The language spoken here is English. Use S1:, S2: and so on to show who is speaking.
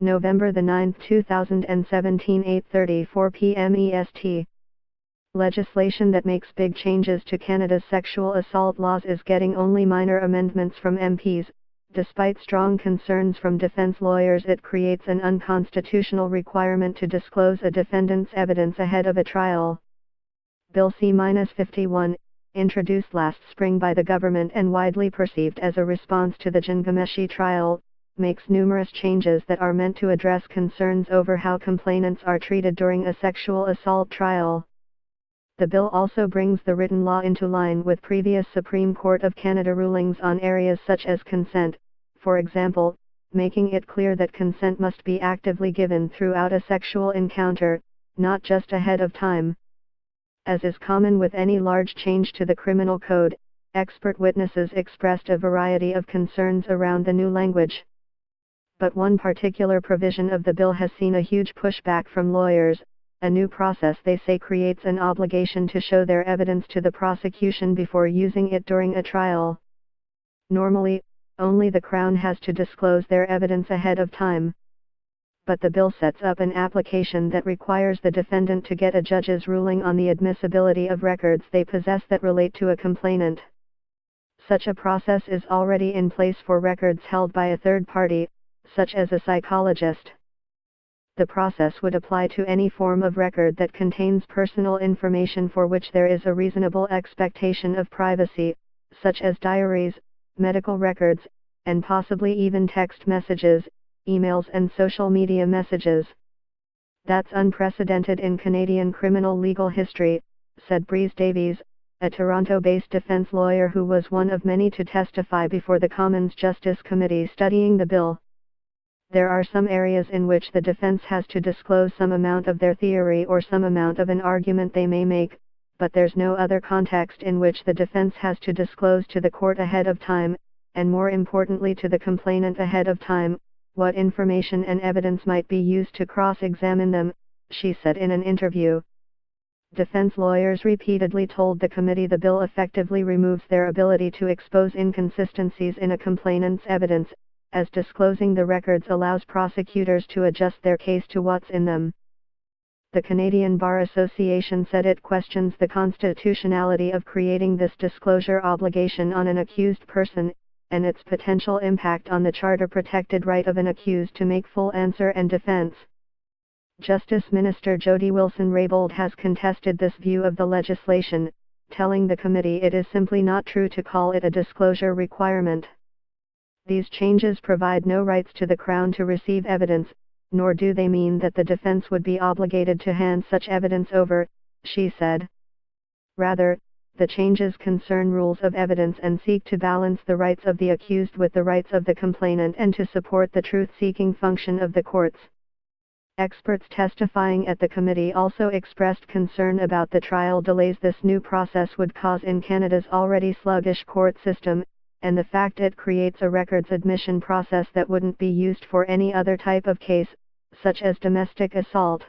S1: November 9, 2017, 8:34 p.m. EST. Legislation that makes big changes to Canada's sexual assault laws is getting only minor amendments from MPs. Despite strong concerns from defense lawyers, it creates an unconstitutional requirement to disclose a defendant's evidence ahead of a trial. Bill C-51, introduced last spring by the government and widely perceived as a response to the Jian Ghomeshi trial, makes numerous changes that are meant to address concerns over how complainants are treated during a sexual assault trial. The bill also brings the written law into line with previous Supreme Court of Canada rulings on areas such as consent, for example, making it clear that consent must be actively given throughout a sexual encounter, not just ahead of time. As is common with any large change to the criminal code, expert witnesses expressed a variety of concerns around the new language. But one particular provision of the bill has seen a huge pushback from lawyers. A new process, they say, creates an obligation to show their evidence to the prosecution before using it during a trial. Normally, only the Crown has to disclose their evidence ahead of time. But the bill sets up an application that requires the defendant to get a judge's ruling on the admissibility of records they possess that relate to a complainant. Such a process is already in place for records held by a third party, such as a psychologist. The process would apply to any form of record that contains personal information for which there is a reasonable expectation of privacy, such as diaries, medical records, and possibly even text messages, emails and social media messages. That's unprecedented in Canadian criminal legal history, said Breeze Davies, a Toronto-based defense lawyer who was one of many to testify before the Commons Justice Committee studying the bill. There are some areas in which the defense has to disclose some amount of their theory or some amount of an argument they may make, but there's no other context in which the defense has to disclose to the court ahead of time, and more importantly to the complainant ahead of time, what information and evidence might be used to cross-examine them, she said in an interview. Defense lawyers repeatedly told the committee the bill effectively removes their ability to expose inconsistencies in a complainant's evidence, as disclosing the records allows prosecutors to adjust their case to what's in them. The Canadian Bar Association said it questions the constitutionality of creating this disclosure obligation on an accused person, and its potential impact on the charter-protected right of an accused to make full answer and defense. Justice Minister Jody Wilson-Raybould has contested this view of the legislation, telling the committee it is simply not true to call it a disclosure requirement. These changes provide no rights to the Crown to receive evidence, nor do they mean that the defense would be obligated to hand such evidence over, she said. Rather, the changes concern rules of evidence and seek to balance the rights of the accused with the rights of the complainant and to support the truth-seeking function of the courts. Experts testifying at the committee also expressed concern about the trial delays this new process would cause in Canada's already sluggish court system, and the fact it creates a records admission process that wouldn't be used for any other type of case, such as domestic assault.